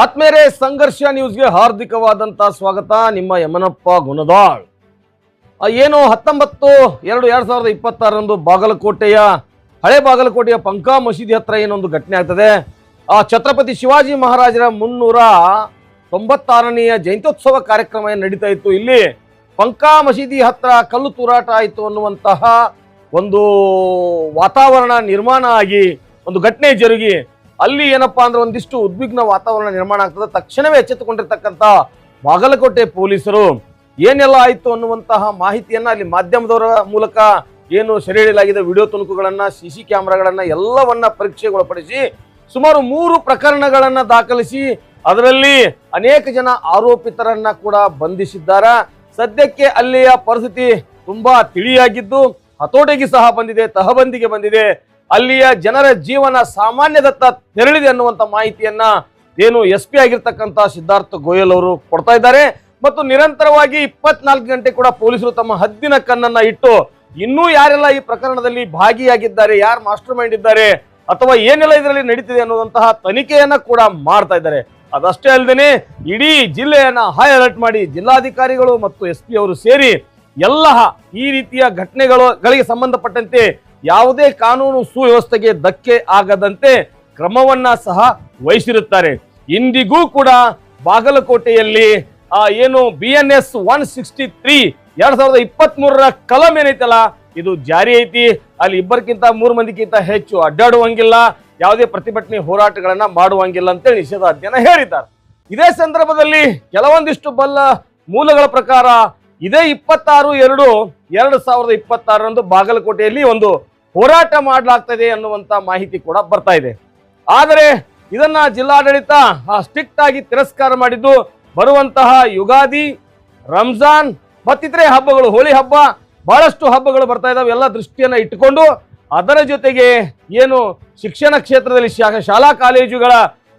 ಆತ್ಮೇರೆ ಸಂಘರ್ಷ ನ್ಯೂಸ್ಗೆ ಹಾರ್ದಿಕವಾದಂತ ಸ್ವಾಗತ. ನಿಮ್ಮ ಯಮನಪ್ಪ ಗುಣದಾಳ್. ಏನು 19/2/2026 ಬಾಗಲಕೋಟೆಯ ಹಳೆ ಬಾಗಲಕೋಟೆಯ ಪಂಕಾ ಮಸೀದಿ ಹತ್ರ ಏನೊಂದು ಘಟನೆ ಆಗ್ತದೆ. ಛತ್ರಪತಿ ಶಿವಾಜಿ ಮಹಾರಾಜರ 396ನೆಯ ಜಯಂತ್ಯೋತ್ಸವ ಕಾರ್ಯಕ್ರಮ ಏನು ನಡೀತಾ ಇತ್ತು. ಇಲ್ಲಿ ಪಂಕಾ ಮಸೀದಿ ಹತ್ರ ಕಲ್ಲು ತೂರಾಟ ಆಯಿತು ಅನ್ನುವಂತಹ ಒಂದು ವಾತಾವರಣ ನಿರ್ಮಾಣ ಆಗಿ ಒಂದು ಘಟನೆ ಜರುಗಿ ಅಲ್ಲಿ ಏನಪ್ಪಾ ಅಂದ್ರೆ ಒಂದಿಷ್ಟು ಉದ್ವಿಗ್ನ ವಾತಾವರಣ ನಿರ್ಮಾಣ ಆಗ್ತದೆ. ತಕ್ಷಣವೇ ಎಚ್ಚೆತ್ತುಕೊಂಡಿರ್ತಕ್ಕಂಥ ಬಾಗಲಕೋಟೆ ಪೊಲೀಸರು ಏನೆಲ್ಲ ಆಯಿತು ಅನ್ನುವಂತಹ ಮಾಹಿತಿಯನ್ನ ಅಲ್ಲಿ ಮಾಧ್ಯಮದವರ ಮೂಲಕ ಏನು ಸೆರೆ ಹಿಡಿಯಲಾಗಿದೆ, ವಿಡಿಯೋ ತುಣುಕುಗಳನ್ನ, ಸಿಸಿ ಕ್ಯಾಮೆರಾಗಳನ್ನ ಎಲ್ಲವನ್ನ ಪರೀಕ್ಷೆಗೊಳಪಡಿಸಿ ಸುಮಾರು 3 ಪ್ರಕರಣಗಳನ್ನ ದಾಖಲಿಸಿ ಅದರಲ್ಲಿ ಅನೇಕ ಜನ ಆರೋಪಿತರನ್ನ ಕೂಡ ಬಂಧಿಸಿದ್ದಾರೆ. ಸದ್ಯಕ್ಕೆ ಅಲ್ಲಿಯ ಪರಿಸ್ಥಿತಿ ತುಂಬಾ ತಿಳಿಯಾಗಿದ್ದು ಹತೋಟಿಗೆ ಸಹ ಬಂದಿದೆ, ತಹಬಂದಿಗೆ ಬಂದಿದೆ. ಅಲ್ಲಿಯ ಜನರ ಜೀವನ ಸಾಮಾನ್ಯದತ್ತ ತೆರಳಿದೆ ಅನ್ನುವಂಥ ಮಾಹಿತಿಯನ್ನ ಏನು SP ಆಗಿರ್ತಕ್ಕಂಥ ಸಿದ್ಧಾರ್ಥ ಗೋಯಲ್ ಅವರು ಕೊಡ್ತಾ ಇದ್ದಾರೆ. ಮತ್ತು ನಿರಂತರವಾಗಿ 24 ಗಂಟೆ ಕೂಡ ಪೊಲೀಸರು ತಮ್ಮ ಹದ್ದಿನ ಕಣ್ಣನ್ನ ಇಟ್ಟು ಇನ್ನೂ ಯಾರೆಲ್ಲ ಈ ಪ್ರಕರಣದಲ್ಲಿ ಭಾಗಿಯಾಗಿದ್ದಾರೆ, ಯಾರು ಮಾಸ್ಟರ್ ಮೈಂಡ್ ಇದ್ದಾರೆ ಅಥವಾ ಏನೆಲ್ಲ ಇದರಲ್ಲಿ ನಡೀತಿದೆ ಅನ್ನುವಂತಹ ತನಿಖೆಯನ್ನ ಕೂಡ ಮಾಡ್ತಾ ಇದ್ದಾರೆ. ಅದಷ್ಟೇ ಅಲ್ಲದೆ ಇಡೀ ಜಿಲ್ಲೆಯನ್ನ ಹೈ ಅಲರ್ಟ್ ಮಾಡಿ ಜಿಲ್ಲಾಧಿಕಾರಿಗಳು ಮತ್ತು SP ಅವರು ಸೇರಿ ಎಲ್ಲ ಈ ರೀತಿಯ ಘಟನೆಗಳಿಗೆ ಸಂಬಂಧಪಟ್ಟಂತೆ ಯಾವುದೇ ಕಾನೂನು ಸುವ್ಯವಸ್ಥೆಗೆ ಧಕ್ಕೆ ಆಗದಂತೆ ಕ್ರಮವನ್ನ ಸಹ ವಹಿಸಿರುತ್ತಾರೆ. ಇಂದಿಗೂ ಕೂಡ ಬಾಗಲಕೋಟೆಯಲ್ಲಿ ಏನು BNS 163 2023ರ ಕಲಂ ಏನೈತಲ್ಲ ಇದು ಜಾರಿ ಐತಿ. ಅಲ್ಲಿ 2-3 ಮಂದಿಗಿಂತ ಹೆಚ್ಚು ಅಡ್ಡಾಡುವಂಗಿಲ್ಲ, ಯಾವುದೇ ಪ್ರತಿಭಟನೆ ಹೋರಾಟಗಳನ್ನ ಮಾಡುವಂಗಿಲ್ಲ ಅಂತೇಳಿ ನಿಷೇಧಾಜ್ಞೆನ ಹೇಳಿದ್ದಾರೆ. ಇದೇ ಸಂದರ್ಭದಲ್ಲಿ ಕೆಲವೊಂದಿಷ್ಟು ಬಲ್ಲ ಮೂಲಗಳ ಪ್ರಕಾರ ಇದೇ 26/2/2026 ಬಾಗಲಕೋಟೆಯಲ್ಲಿ ಒಂದು ಹೋರಾಟ ಮಾಡಲಾಗ್ತದೆ ಅನ್ನುವಂತ ಮಾಹಿತಿ ಕೂಡ ಬರ್ತಾ ಇದೆ. ಆದರೆ ಇದನ್ನ ಜಿಲ್ಲಾಡಳಿತ ಸ್ಟ್ರಿಕ್ಟ್ ಆಗಿ ತಿರಸ್ಕಾರ ಮಾಡಿದ್ದು ಬರುವಂತಹ ಯುಗಾದಿ, ರಂಜಾನ್ ಮತ್ತಿತರೆ ಹಬ್ಬಗಳು, ಹೋಳಿ ಹಬ್ಬ, ಬಹಳಷ್ಟು ಹಬ್ಬಗಳು ಬರ್ತಾ ಇದಾವೆ. ಎಲ್ಲ ದೃಷ್ಟಿಯನ್ನ ಇಟ್ಟುಕೊಂಡು ಅದರ ಜೊತೆಗೆ ಏನು ಶಿಕ್ಷಣ ಕ್ಷೇತ್ರದಲ್ಲಿ ಶಾಲಾ ಕಾಲೇಜುಗಳ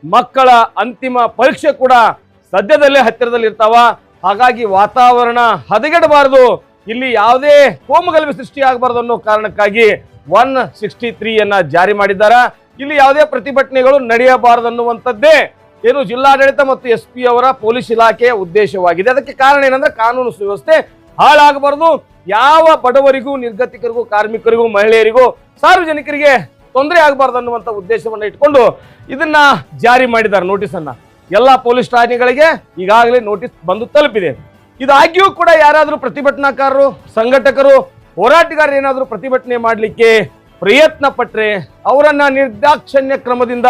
ಮಕ್ಕಳ ಅಂತಿಮ ಪರೀಕ್ಷೆ ಕೂಡ ಸದ್ಯದಲ್ಲೇ ಹತ್ತಿರದಲ್ಲಿ ಇರ್ತಾವ. ಹಾಗಾಗಿ ವಾತಾವರಣ ಹದಗೆಡಬಾರದು, ಇಲ್ಲಿ ಯಾವುದೇ ಕೋಮುಗಲಭೆ ಸೃಷ್ಟಿ ಆಗಬಾರದು ಅನ್ನೋ ಕಾರಣಕ್ಕಾಗಿ 163ಯನ್ನ ಜಾರಿ ಮಾಡಿದ್ದಾರೆ. ಇಲ್ಲಿ ಯಾವುದೇ ಪ್ರತಿಭಟನೆಗಳು ನಡೆಯಬಾರದು ಅನ್ನುವಂಥದ್ದೇ ಏನು ಜಿಲ್ಲಾಡಳಿತ ಮತ್ತು SP ಅವರ ಪೊಲೀಸ್ ಇಲಾಖೆಯ ಉದ್ದೇಶವಾಗಿದೆ. ಅದಕ್ಕೆ ಕಾರಣ ಏನಂದ್ರೆ ಕಾನೂನು ಸುವ್ಯವಸ್ಥೆ ಹಾಳಾಗಬಾರದು, ಯಾವ ಬಡವರಿಗೂ, ನಿರ್ಗತಿಕರಿಗೂ, ಕಾರ್ಮಿಕರಿಗೂ, ಮಹಿಳೆಯರಿಗೂ, ಸಾರ್ವಜನಿಕರಿಗೆ ತೊಂದರೆ ಆಗಬಾರ್ದು ಅನ್ನುವಂಥ ಉದ್ದೇಶವನ್ನ ಇಟ್ಕೊಂಡು ಇದನ್ನ ಜಾರಿ ಮಾಡಿದ್ದಾರೆ. ನೋಟಿಸ್ ಅನ್ನ ಎಲ್ಲ ಪೊಲೀಸ್ ಠಾಣೆಗಳಿಗೆ ಈಗಾಗಲೇ ನೋಟಿಸ್ ಬಂದು ತಲುಪಿದೆ. ಇದಾಗಿಯೂ ಕೂಡ ಯಾರಾದರೂ ಪ್ರತಿಭಟನಾಕಾರರು, ಸಂಘಟಕರು, ಹೋರಾಟಗಾರರು ಏನಾದರೂ ಪ್ರತಿಭಟನೆ ಮಾಡಲಿಕ್ಕೆ ಪ್ರಯತ್ನ ಪಟ್ಟರೆ ಅವರನ್ನ ನಿರ್ದಾಕ್ಷಣ್ಯ ಕ್ರಮದಿಂದ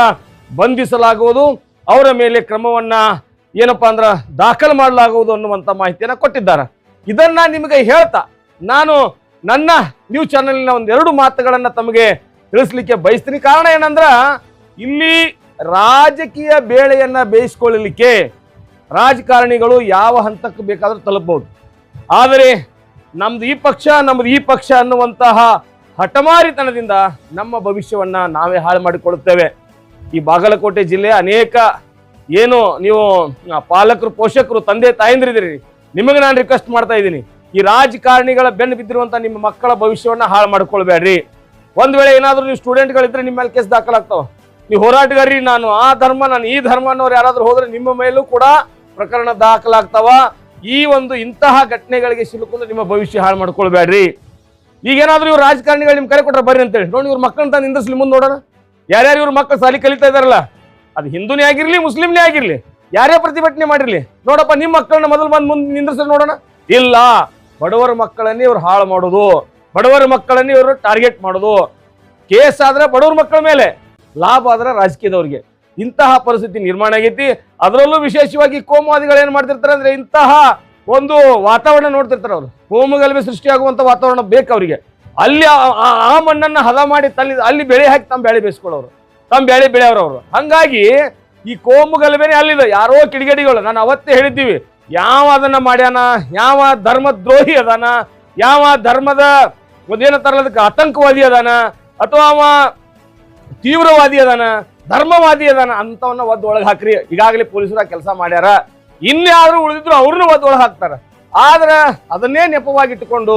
ಬಂಧಿಸಲಾಗುವುದು, ಅವರ ಮೇಲೆ ಕ್ರಮವನ್ನ ಏನಪ್ಪಾ ಅಂದ್ರ ದಾಖಲು ಮಾಡಲಾಗುವುದು ಅನ್ನುವಂಥ ಮಾಹಿತಿಯನ್ನ ಕೊಟ್ಟಿದ್ದಾರೆ. ಇದನ್ನ ನಿಮಗೆ ಹೇಳ್ತಾ ನಾನು ನನ್ನ ನ್ಯೂಸ್ ಚಾನೆಲ್ನ 2 ಮಾತುಗಳನ್ನ ತಮಗೆ ತಿಳಿಸ್ಲಿಕ್ಕೆ ಬಯಸ್ತೀನಿ. ಕಾರಣ ಏನಂದ್ರ ಇಲ್ಲಿ ರಾಜಕೀಯ ಬೇಳೆಯನ್ನ ಬೇಯಿಸ್ಕೊಳ್ಳಲಿಕ್ಕೆ ರಾಜಕಾರಣಿಗಳು ಯಾವ ಹಂತಕ್ಕೆ ಬೇಕಾದ್ರೂ ತಲುಪಬಹುದು. ಆದರೆ ನಮ್ದು ಈ ಪಕ್ಷ ಅನ್ನುವಂತಹ ಹಠಮಾರಿತನದಿಂದ ನಮ್ಮ ಭವಿಷ್ಯವನ್ನ ನಾವೇ ಹಾಳು ಮಾಡಿಕೊಳ್ಳುತ್ತೇವೆ. ಈ ಬಾಗಲಕೋಟೆ ಜಿಲ್ಲೆಯ ಅನೇಕ ಏನು ನೀವು ಪಾಲಕರು, ಪೋಷಕರು, ತಂದೆ ತಾಯಂದಿರಿದ್ದೀರಿ, ನಿಮಗೆ ನಾನು ರಿಕ್ವೆಸ್ಟ್ ಮಾಡ್ತಾ ಇದ್ದೀನಿ, ಈ ರಾಜಕಾರಣಿಗಳ ಬೆನ್ನು ಬಿದ್ದಿರುವಂತ ನಿಮ್ಮ ಮಕ್ಕಳ ಭವಿಷ್ಯವನ್ನ ಹಾಳು ಮಾಡ್ಕೊಳ್ಬೇಡ್ರಿ. ಒಂದ್ ವೇಳೆ ಏನಾದ್ರೂ ನೀವು ಸ್ಟೂಡೆಂಟ್ಗಳಿದ್ರೆ ನಿಮ್ಮ ಮೇಲೆ ಕೇಸ್ ದಾಖಲಾಗ್ತಾವ. ನೀವು ಹೋರಾಟಗಾರಿ, ನಾನು ಆ ಧರ್ಮ, ನಾನು ಈ ಧರ್ಮ ಅನ್ನೋರು ಯಾರಾದ್ರೂ ಹೋದ್ರೆ ನಿಮ್ಮ ಮೇಲೂ ಕೂಡ ಪ್ರಕರಣ ದಾಖಲಾಗ್ತಾವ. ಇಂತಹ ಘಟನೆಗಳಿಗೆ ಸಿಲುಕೊಂಡು ನಿಮ್ಮ ಭವಿಷ್ಯ ಹಾಳು ಮಾಡ್ಕೊಳ್ಬೇಡ್ರಿ. ಈಗೇನಾದ್ರೂ ಇವ್ರು ರಾಜಕಾರಣಿಗಳು ನಿಮ್ ಕರೆ ಕೊಟ್ರೆ ಬರ್ರಿ ಅಂತೇಳಿ ನೋಡಿ, ಇವ್ರ ಮಕ್ಕಳನ್ನ ತಂದು ನಿಂದಿಸ್ಲಿ ಮುಂದೆ ನೋಡೋಣ. ಯಾರ್ಯಾರು ಇವ್ರ ಮಕ್ಕಳು ಸಾಲಿ ಕಲಿತಾ ಇದಾರಲ್ಲ, ಅದು ಹಿಂದೂನೇ ಆಗಿರ್ಲಿ, ಮುಸ್ಲಿಮ್ನೇ ಆಗಿರ್ಲಿ, ಯಾರೇ ಪ್ರತಿಭಟನೆ ಮಾಡಿರ್ಲಿ, ನೋಡಪ್ಪ ನಿಮ್ಮ ಮಕ್ಕಳನ್ನ ಮೊದಲು ಬಂದು ಮುಂದೆ ನಿಂದಿಸ್ ನೋಡೋಣ. ಇಲ್ಲ, ಬಡವರ ಮಕ್ಕಳನ್ನೇ ಇವ್ರು ಹಾಳು ಮಾಡೋದು, ಬಡವರ ಮಕ್ಕಳನ್ನೇ ಇವರು ಟಾರ್ಗೆಟ್ ಮಾಡೋದು. ಕೇಸ್ ಆದ್ರೆ ಬಡವರ ಮಕ್ಕಳ ಮೇಲೆ, ಲಾಭ ಆದ್ರೆ ರಾಜಕೀಯದವ್ರಿಗೆ. ಇಂತಹ ಪರಿಸ್ಥಿತಿ ನಿರ್ಮಾಣ ಆಗೈತಿ. ಅದರಲ್ಲೂ ವಿಶೇಷವಾಗಿ ಕೋಮುವಾದಿಗಳು ಏನ್ ಮಾಡ್ತಿರ್ತಾರೆ ಅಂದ್ರೆ ಇಂತಹ ಒಂದು ವಾತಾವರಣ ನೋಡ್ತಿರ್ತಾರೆ. ಅವರು ಕೋಮುಗಲಭೆ ಸೃಷ್ಟಿಯಾಗುವಂತ ವಾತಾವರಣ ಬೇಕು ಅವರಿಗೆ. ಅಲ್ಲಿ ಆ ಮಣ್ಣನ್ನ ಹದ ಮಾಡಿ ಅಲ್ಲಿ ಬೆಳೆ ಹಾಕಿ ತಮ್ಮ ಬೆಳೆ ಬೇಯಿಸ್ಕೊಳ್ಳೋರು, ತಮ್ಮ ಬೆಳೆ ಬೆಳೆಯವ್ರವ್ರು. ಹಂಗಾಗಿ ಈ ಕೋಮುಗಲಭೆನೇ ಅಲ್ಲಿದೆ. ಯಾರೋ ಕಿಡಿಗೇಡಿಗಳು, ನಾನು ಅವತ್ತೇ ಹೇಳಿದ್ದೀವಿ, ಯಾವ ಅದನ್ನ ಮಾಡ್ಯಾನ, ಯಾವ ಧರ್ಮ ದ್ರೋಹಿ ಅದಾನ, ಯಾವ ಧರ್ಮದ ಒಂದೇನಂತಾರಲ್ಲ ಅದಕ್ಕೆ ಆತಂಕವಾದಿ ಅದಾನ, ಅಥವಾ ಅವ ತೀವ್ರವಾದಿ ಅದಾನ, ಧರ್ಮವಾದಿ ಅದಾನ, ಅಂತವನ್ನ ಒಳಗೆ ಹಾಕ್ರಿ. ಈಗಾಗಲೇ ಪೊಲೀಸರ ಕೆಲಸ ಮಾಡ್ಯಾರ. ಇನ್ಯಾರು ಉಳಿದಿದ್ರು ಅವ್ರನ್ನ ಒಳಗೆ ಹಾಕ್ತಾರ. ಆದ್ರೆ ಅದನ್ನೇ ನೆಪವಾಗಿಟ್ಟುಕೊಂಡು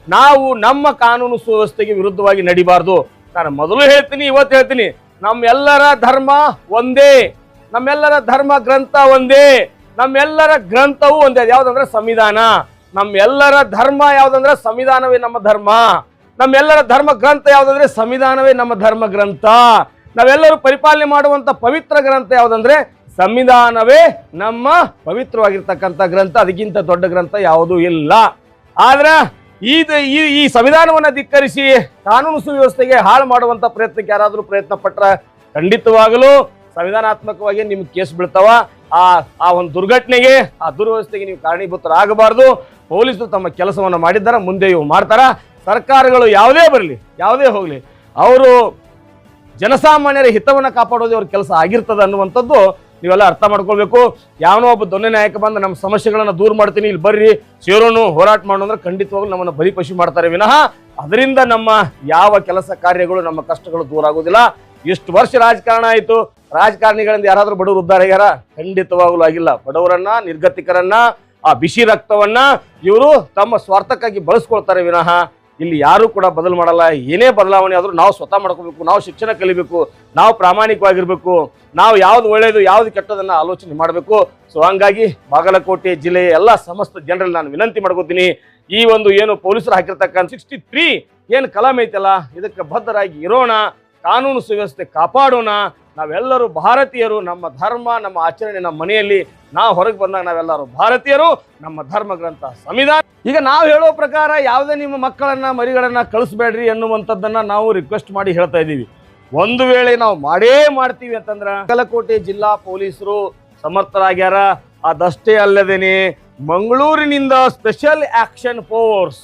ನಾವು ನಮ್ಮ ಕಾನೂನು ಸುವ್ಯವಸ್ಥೆಗೆ ವಿರುದ್ಧವಾಗಿ ನಡಿಬಾರ್ದು. ನಾನು ಮೊದಲು ಹೇಳ್ತೀನಿ, ಇವತ್ತು ಹೇಳ್ತೀನಿ, ನಮ್ಮೆಲ್ಲರ ಧರ್ಮ ಒಂದೇ, ನಮ್ಮೆಲ್ಲರ ಧರ್ಮ ಗ್ರಂಥ ಒಂದೇ, ನಮ್ಮೆಲ್ಲರ ಗ್ರಂಥವೂ ಒಂದೇ. ಯಾವ್ದಂದ್ರೆ ಸಂವಿಧಾನ. ನಮ್ಮೆಲ್ಲರ ಧರ್ಮ ಯಾವ್ದಂದ್ರೆ ಸಂವಿಧಾನವೇ ನಮ್ಮ ಧರ್ಮ. ನಮ್ಮೆಲ್ಲರ ಧರ್ಮ ಗ್ರಂಥ ಯಾವ್ದಂದ್ರೆ ಸಂವಿಧಾನವೇ ನಮ್ಮ ಧರ್ಮ ಗ್ರಂಥ. ನಾವೆಲ್ಲರೂ ಪರಿಪಾಲನೆ ಮಾಡುವಂತ ಪವಿತ್ರ ಗ್ರಂಥ ಯಾವ್ದಂದ್ರೆ ಸಂವಿಧಾನವೇ ನಮ್ಮ ಪವಿತ್ರವಾಗಿರ್ತಕ್ಕಂಥ ಗ್ರಂಥ. ಅದಕ್ಕಿಂತ ದೊಡ್ಡ ಗ್ರಂಥ ಯಾವುದೂ ಇಲ್ಲ. ಆದ್ರೆ ಈ ಸಂವಿಧಾನವನ್ನ ಧಿಕ್ಕರಿಸಿ ಕಾನೂನು ಸುವ್ಯವಸ್ಥೆಗೆ ಹಾಳು ಮಾಡುವಂತ ಪ್ರಯತ್ನಕ್ಕೆ ಯಾರಾದ್ರೂ ಪ್ರಯತ್ನ ಪಟ್ರ ಖಂಡಿತವಾಗಲೂ ಸಂವಿಧಾನಾತ್ಮಕವಾಗಿ ನಿಮ್ಗೆ ಕೇಸ್ ಬೀಳ್ತಾವ. ಆ ಒಂದು ದುರ್ಘಟನೆಗೆ, ಆ ದುರ್ವ್ಯವಸ್ಥೆಗೆ ನೀವು ಕಾರಣೀಭೂತರಾಗಬಾರ್ದು. ಪೊಲೀಸರು ತಮ್ಮ ಕೆಲಸವನ್ನು ಮಾಡಿದ್ದಾರೆ, ಮುಂದೆಯೂ ಮಾಡ್ತಾರ. ಸರ್ಕಾರಗಳು ಯಾವುದೇ ಬರಲಿ, ಯಾವುದೇ ಹೋಗಲಿ, ಅವರು ಜನಸಾಮಾನ್ಯರ ಹಿತವನ್ನು ಕಾಪಾಡೋದು ಅವ್ರ ಕೆಲಸ ಆಗಿರ್ತದೆ ಅನ್ನುವಂಥದ್ದು ನೀವೆಲ್ಲ ಅರ್ಥ ಮಾಡ್ಕೊಳ್ಬೇಕು. ಯಾವನೋ ಒಬ್ಬ ದೊಣ್ಣೆ ನಾಯಕ ಬಂದು ನಮ್ಮ ಸಮಸ್ಯೆಗಳನ್ನ ದೂರ ಮಾಡ್ತೀನಿ, ಇಲ್ಲಿ ಬರ್ರಿ ಸೇರೋನು ಹೋರಾಟ ಮಾಡೋಣ ಅಂದ್ರೆ ಖಂಡಿತವಾಗ್ಲೂ ನಮ್ಮನ್ನು ಬಲಿಪಶು ಮಾಡ್ತಾರೆ ವಿನಃ ಅದರಿಂದ ನಮ್ಮ ಯಾವ ಕೆಲಸ ಕಾರ್ಯಗಳು, ನಮ್ಮ ಕಷ್ಟಗಳು ದೂರ ಆಗೋದಿಲ್ಲ. ಇಷ್ಟು ವರ್ಷ ರಾಜಕಾರಣ ಆಯಿತು, ರಾಜಕಾರಣಿಗಳಿಂದ ಯಾರಾದ್ರೂ ಬಡವರು ಉದ್ಧಾರ ಆಗ್ಯಾರ? ಖಂಡಿತವಾಗ್ಲೂ ಆಗಿಲ್ಲ. ಬಡವರನ್ನ, ನಿರ್ಗತಿಕರನ್ನ, ಆ ಬಿಸಿ ರಕ್ತವನ್ನ ಇವರು ತಮ್ಮ ಸ್ವಾರ್ಥಕ್ಕಾಗಿ ಬಳಸ್ಕೊಳ್ತಾರೆ ವಿನಃ ಇಲ್ಲಿ ಯಾರು ಕೂಡ ಬದಲು ಮಾಡಲ್ಲ. ಏನೇ ಬದಲಾವಣೆ ಆದ್ರೂ ನಾವು ಸ್ವತಃ ಮಾಡ್ಕೋಬೇಕು, ನಾವು ಶಿಕ್ಷಣ ಕಲಿಬೇಕು, ನಾವು ಪ್ರಾಮಾಣಿಕವಾಗಿರ್ಬೇಕು, ನಾವು ಯಾವ್ದು ಒಳ್ಳೇದು ಯಾವ್ದು ಕೆಟ್ಟದನ್ನ ಆಲೋಚನೆ ಮಾಡಬೇಕು. ಸೊ ಹಂಗಾಗಿ ಬಾಗಲಕೋಟೆ ಜಿಲ್ಲೆಯ ಎಲ್ಲ ಸಮಸ್ತ ಜನರಲ್ಲಿ ನಾನು ವಿನಂತಿ ಮಾಡ್ಕೋತೀನಿ, ಈ ಒಂದು ಏನು ಪೊಲೀಸರು ಹಾಕಿರ್ತಕ್ಕಂಥ 63 ಏನು ಕಲಂ ಐತಲ್ಲ, ಇದಕ್ಕೆ ಬದ್ಧರಾಗಿ ಇರೋಣ, ಕಾನೂನು ಸುವ್ಯವಸ್ಥೆ ಕಾಪಾಡೋಣ. ನಾವೆಲ್ಲರೂ ಭಾರತೀಯರು, ನಮ್ಮ ಧರ್ಮ, ನಮ್ಮ ಆಚರಣೆ ನಮ್ಮ ಮನೆಯಲ್ಲಿ, ನಾವು ಹೊರಗೆ ಬಂದಾಗ ನಾವೆಲ್ಲರೂ ಭಾರತೀಯರು, ನಮ್ಮ ಧರ್ಮ ಗ್ರಂಥ ಸಂವಿಧಾನ. ಈಗ ನಾವು ಹೇಳೋ ಪ್ರಕಾರ ಯಾವುದೇ ನಿಮ್ಮ ಮಕ್ಕಳನ್ನ ಮರಿಗಳನ್ನ ಕಳಿಸ್ಬೇಡ್ರಿ ಅನ್ನುವಂಥದ್ದನ್ನ ನಾವು ರಿಕ್ವೆಸ್ಟ್ ಮಾಡಿ ಹೇಳ್ತಾ ಇದ್ದೀವಿ. ಒಂದು ವೇಳೆ ನಾವು ಮಾಡೇ ಮಾಡ್ತೀವಿ ಅಂತಂದ್ರೆ ಬಾಗಲಕೋಟೆ ಜಿಲ್ಲಾ ಪೊಲೀಸರು ಸಮರ್ಥರಾಗ್ಯಾರ. ಅದಷ್ಟೇ ಅಲ್ಲದೇನೆ ಮಂಗಳೂರಿನಿಂದ ಸ್ಪೆಷಲ್ ಆಕ್ಷನ್ ಫೋರ್ಸ್,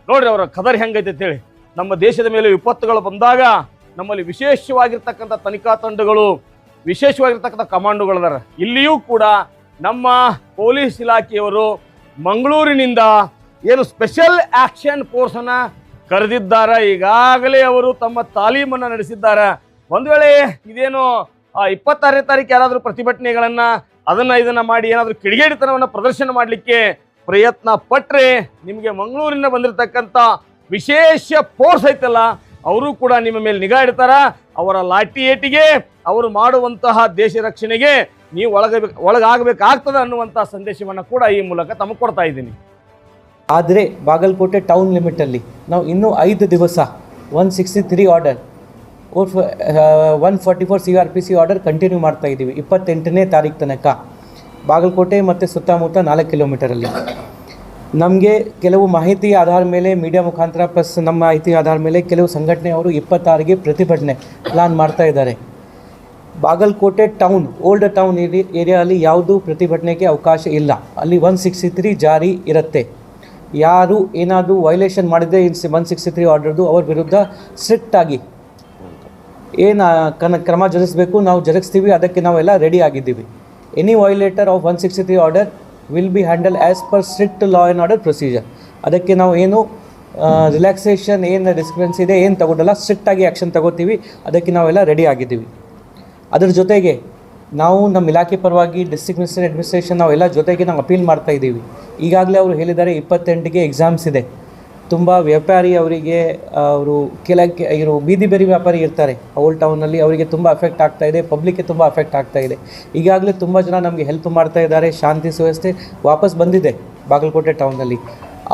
ನೋಡ್ರಿ ಅವರ ಕದರ್ ಹೆಂಗೈತೆ ಅಂತೇಳಿ. ನಮ್ಮ ದೇಶದ ಮೇಲೆ ವಿಪತ್ತುಗಳು ಬಂದಾಗ ನಮ್ಮಲ್ಲಿ ವಿಶೇಷವಾಗಿರ್ತಕ್ಕಂಥ ತನಿಖಾ ತಂಡಗಳು, ವಿಶೇಷವಾಗಿರ್ತಕ್ಕಂಥ ಕಮಾಂಡೋಗಳದಾರ. ಇಲ್ಲಿಯೂ ಕೂಡ ನಮ್ಮ ಪೊಲೀಸ್ ಇಲಾಖೆಯವರು ಮಂಗಳೂರಿನಿಂದ ಏನು ಸ್ಪೆಷಲ್ ಆಕ್ಷನ್ ಫೋರ್ಸ್ ಅನ್ನ ಕರೆದಿದ್ದಾರೆ. ಈಗಾಗಲೇ ಅವರು ತಮ್ಮ ತಾಲೀಮನ್ನು ನಡೆಸಿದ್ದಾರೆ. ಒಂದು ವೇಳೆ ಇದೇನು 26ನೇ ತಾರೀಕು ಯಾರಾದರೂ ಪ್ರತಿಭಟನೆಗಳನ್ನ ಇದನ್ನ ಮಾಡಿ ಏನಾದರೂ ಕಿಡಿಗೇಡಿತನವನ್ನು ಪ್ರದರ್ಶನ ಮಾಡಲಿಕ್ಕೆ ಪ್ರಯತ್ನ ಪಟ್ರೆ ನಿಮಗೆ ಮಂಗಳೂರಿನ ಬಂದಿರತಕ್ಕಂಥ ವಿಶೇಷ ಫೋರ್ಸ್ ಐತಲ್ಲ, ಅವರು ಕೂಡ ನಿಮ್ಮ ಮೇಲೆ ನಿಗಾ ಇಡ್ತಾರ. ಅವರ ಲಾಠಿ ಏಟಿಗೆ, ಅವರು ಮಾಡುವಂತಹ ದೇಶ ರಕ್ಷಣೆಗೆ ನೀವು ಒಳಗಾಗಬೇಕಾಗ್ತದೆ ಅನ್ನುವಂಥ ಸಂದೇಶವನ್ನು ಕೂಡ ಈ ಮೂಲಕ ತಮಗೆ ಕೊಡ್ತಾ ಇದ್ದೀನಿ. ಆದರೆ ಬಾಗಲಕೋಟೆ ಟೌನ್ ಲಿಮಿಟಲ್ಲಿ ನಾವು ಇನ್ನೂ 5 ದಿವಸ 163 ಆರ್ಡರ್ 144 CRPC ಆರ್ಡರ್ ಕಂಟಿನ್ಯೂ ಮಾಡ್ತಾ ಇದ್ದೀವಿ 28ನೇ ತಾರೀಕು ತನಕ ಬಾಗಲಕೋಟೆ ಮತ್ತು ಸುತ್ತಮುತ್ತ 4 ಕಿಲೋಮೀಟರಲ್ಲಿ. ನಮಗೆ ಕೆಲವು ಮಾಹಿತಿ ಆಧಾರ ಮೇಲೆ, ಮೀಡಿಯಾ ಮುಖಾಂತರ ಪ್ಲಸ್ ನಮ್ಮ ಮಾಹಿತಿ ಆಧಾರ ಮೇಲೆ ಕೆಲವು ಸಂಘಟನೆಯವರು 26ಗೆ ಪ್ರತಿಭಟನೆ ಪ್ಲಾನ್ ಮಾಡ್ತಾ ಇದ್ದಾರೆ. ಬಾಗಲಕೋಟೆ ಟೌನ್, ಓಲ್ಡ್ ಟೌನ್ ಏರಿಯಾದಲ್ಲಿ ಯಾವುದೂ ಪ್ರತಿಭಟನೆಗೆ ಅವಕಾಶ ಇಲ್ಲ. ಅಲ್ಲಿ 163 ಜಾರಿ ಇರುತ್ತೆ. ಯಾರು ಏನಾದರೂ ವೈಲೇಷನ್ ಮಾಡಿದರೆ 163 ಆರ್ಡರ್ದು ಅವ್ರ ವಿರುದ್ಧ ಸ್ಟ್ರಿಕ್ಟಾಗಿ ಏನು ಕ್ರಮ ಜರುಗಿಸಬೇಕು ನಾವು ಜರುಗಿಸ್ತೀವಿ. ಅದಕ್ಕೆ ನಾವೆಲ್ಲ ರೆಡಿ ಆಗಿದ್ದೀವಿ. Any violator of 163 order will be handle as per strict law and order procedure. ಅದಕ್ಕೆ ನಾವು ಏನು ರಿಲ್ಯಾಕ್ಸೇಷನ್ ಏನು ಡಿಸ್ಕ್ರಿಪೆನ್ಸಿ ಇದೆ ಏನು ತಗೊಳ್ಳಲ್ಲ, ಸ್ಟ್ರಿಕ್ಟಾಗಿ ಆ್ಯಕ್ಷನ್ ತಗೋತೀವಿ. ಅದಕ್ಕೆ ನಾವೆಲ್ಲ ರೆಡಿ ಆಗಿದ್ದೀವಿ. ಅದರ ಜೊತೆಗೆ ನಾವು ನಮ್ಮ ಇಲಾಖೆ ಪರವಾಗಿ ಡಿಸ್ಟ್ರಿಕ್ಟ್ ಮಿನಿಸ್ಟರ್ ಅಡ್ಮಿನಿಸ್ಟ್ರೇಷನ್ ನಾವೆಲ್ಲ ಜೊತೆಗೆ ನಾವು ಅಪೀಲ್ ಮಾಡ್ತಾ ಇದ್ದೀವಿ. ಈಗಾಗಲೇ ಅವರು ಹೇಳಿದ್ದಾರೆ 28ಗೆ ಎಕ್ಸಾಮ್ಸ್ ಇದೆ. ತುಂಬ ವ್ಯಾಪಾರಿ ಅವರಿಗೆ ಅವರು ಇವರು ಬೀದಿ ಬೇರೆ ವ್ಯಾಪಾರಿ ಇರ್ತಾರೆ ಓಲ್ಡ್ ಟೌನಲ್ಲಿ, ಅವರಿಗೆ ತುಂಬ ಅಫೆಕ್ಟ್ ಆಗ್ತಾ ಇದೆ, ಪಬ್ಲಿಕ್ಗೆ ತುಂಬ ಅಫೆಕ್ಟ್ ಆಗ್ತಾ ಇದೆ. ಈಗಾಗಲೇ ತುಂಬ ಜನ ನಮಗೆ ಹೆಲ್ಪ್ ಮಾಡ್ತಾ ಇದ್ದಾರೆ. ಶಾಂತಿ ಸುವ್ಯವಸ್ಥೆ ವಾಪಸ್ ಬಂದಿದೆ ಬಾಗಲಕೋಟೆ ಟೌನಲ್ಲಿ.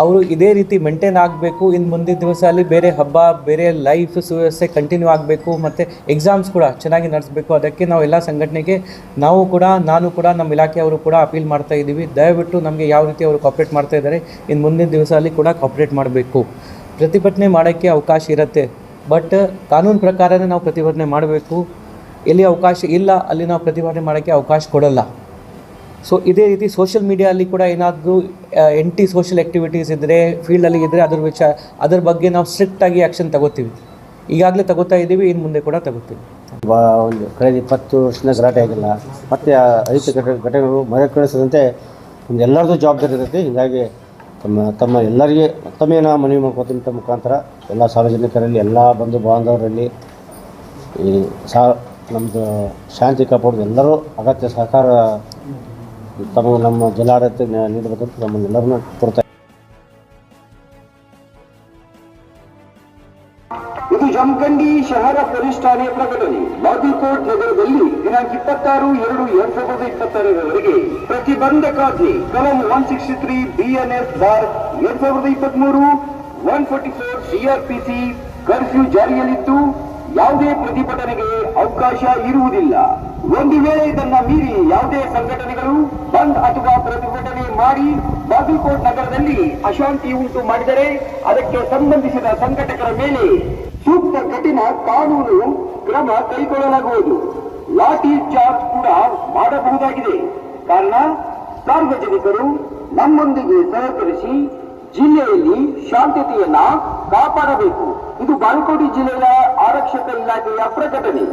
ಅವರು ಇದೇ ರೀತಿ ಮೇಂಟೈನ್ ಆಗಬೇಕು. ಇನ್ನು ಮುಂದಿನ ದಿವಸ ಅಲ್ಲಿ ಬೇರೆ ಹಬ್ಬ, ಬೇರೆ ಲೈಫ್ ಸುವ್ಯವಸ್ಥೆ ಕಂಟಿನ್ಯೂ ಆಗಬೇಕು ಮತ್ತು ಎಕ್ಸಾಮ್ಸ್ ಕೂಡ ಚೆನ್ನಾಗಿ ನಡೆಸಬೇಕು. ಅದಕ್ಕೆ ನಾವು ಎಲ್ಲ ಸಂಘಟನೆಗೆ ನಾನು ಕೂಡ ನಮ್ಮ ಇಲಾಖೆಯವರು ಕೂಡ ಅಪೀಲ್ ಮಾಡ್ತಾ ಇದ್ದೀವಿ. ದಯವಿಟ್ಟು ನಮಗೆ ಯಾವ ರೀತಿ ಅವರು ಕಾಪ್ರೇಟ್ ಮಾಡ್ತಾ ಇದ್ದಾರೆ, ಇನ್ನು ಮುಂದಿನ ದಿವಸ ಅಲ್ಲಿ ಕೂಡ ಕಾಪ್ರೇಟ್ ಮಾಡಬೇಕು. ಪ್ರತಿಭಟನೆ ಮಾಡೋಕ್ಕೆ ಅವಕಾಶ ಇರುತ್ತೆ, ಬಟ್ ಕಾನೂನು ಪ್ರಕಾರನೇ ನಾವು ಪ್ರತಿಭಟನೆ ಮಾಡಬೇಕು. ಎಲ್ಲಿ ಅವಕಾಶ ಇಲ್ಲ ಅಲ್ಲಿ ನಾವು ಪ್ರತಿಭಟನೆ ಮಾಡೋಕ್ಕೆ ಅವಕಾಶ ಕೊಡಲ್ಲ. ಸೊ ಇದೇ ರೀತಿ ಸೋಷಿಯಲ್ ಮೀಡಿಯಲ್ಲಿ ಕೂಡ ಏನಾದರೂ ಸೋಷಿಯಲ್ ಆ್ಯಕ್ಟಿವಿಟೀಸ್ ಇದ್ದರೆ, ಫೀಲ್ಡಲ್ಲಿ ಇದ್ದರೆ ಅದ್ರ ಬಗ್ಗೆ ನಾವು ಸ್ಟ್ರಿಕ್ಟಾಗಿ ಆ್ಯಕ್ಷನ್ ತಗೋತೀವಿ. ಈಗಾಗಲೇ ತಗೋತಾ ಇದ್ದೀವಿ, ಇನ್ನು ಮುಂದೆ ಕೂಡ ತಗೋತೀವಿ. ಒಂದು ಕಳೆದ 20 ವರ್ಷದಿಂದ ಗಲಾಟೆ ಆಗಿಲ್ಲ. ಮತ್ತು ಅಹಿತ ಘಟನೆಗಳು ಮರುಕಳಿಸದಂತೆ ಒಂದು ಎಲ್ಲರದ್ದು ಜವಾಬ್ದಾರಿ ಇರುತ್ತೆ. ಹೀಗಾಗಿ ತಮ್ಮ ಎಲ್ಲರಿಗೆ ಮತ್ತೊಮ್ಮೆನ ಮನವಿ ಮಾಡ್ಕೋತೀನಿ. ತಮ್ಮ ಮುಖಾಂತರ ಎಲ್ಲ ಸಾರ್ವಜನಿಕರಲ್ಲಿ, ಎಲ್ಲ ಬಂಧು ಬಾಂಧವರಲ್ಲಿ ಈ ನಮ್ಮದು ಶಾಂತಿ ಕಾಪಾಡೋದು ಎಲ್ಲರೂ ಅಗತ್ಯ ಸಹಕಾರ ನಮ್ಮ ಜಿಲ್ಲಾಡಳಿತ ನೀಡಬೇಕಂತ ನಮ್ಮನ್ನೆಲ್ಲರನ್ನೂ ಕೊಡ್ತಾ. ಇದು ಜಮಖಂಡಿ ಶಹರ ಪೊಲೀಸ್ ಕಾರ್ಯಕಾರಿಣಿ ಪ್ರಕಟಣೆ. ಬಾಗಲಕೋಟ್ ನಗರದಲ್ಲಿ ದಿನಾಂಕ 26/2/2022 ಪ್ರತಿಬಂಧಕಾಜ್ಞೆ ಕಲಂ 163 BNS ಬಾರ್ 2023 144 CRPC ಕರ್ಫ್ಯೂ ಜಾರಿಯಲ್ಲಿದ್ದು ಯಾವುದೇ ಪ್ರತಿಭಟನೆಗೆ ಅವಕಾಶ ಇರುವುದಿಲ್ಲ. ಒಂದು ವೇಳೆ ಇದನ್ನ ಮೀರಿ ಯಾವುದೇ ಸಂಘಟನೆಗಳು ಬಂದ್ ಅಥವಾ ಪ್ರತಿಭಟನೆ ಮಾಡಿ ಬಾಗಲಕೋಟ್ ನಗರದಲ್ಲಿ ಅಶಾಂತಿ ಉಂಟು ಮಾಡಿದರೆ ಅದಕ್ಕೆ ಸಂಬಂಧಿಸಿದ ಸಂಘಟಕರ ಮೇಲೆ ಸೂಕ್ತ ಕಠಿಣ ಕಾನೂನು ಕ್ರಮ ಕೈಗೊಳ್ಳಲಾಗುವುದು. ಲಾಠಿ ಚಾರ್ಜ್ ಕೂಡ ಮಾಡಬಹುದಾಗಿದೆ. ಕಾರಣ ಸಾರ್ವಜನಿಕರು ನಮ್ಮೊಂದಿಗೆ ಸಹಕರಿಸಿ ಜಿಲ್ಲೆಯಲ್ಲಿ ಶಾಂತತೆಯನ್ನ ಕಾಪಾಡಬೇಕು. ಇದು ಬಾಗಲಕೋಟೆ ಜಿಲ್ಲೆಯ ಆರಕ್ಷಕ ಇಲಾಖೆಯ ಪ್ರಕಟಣೆ.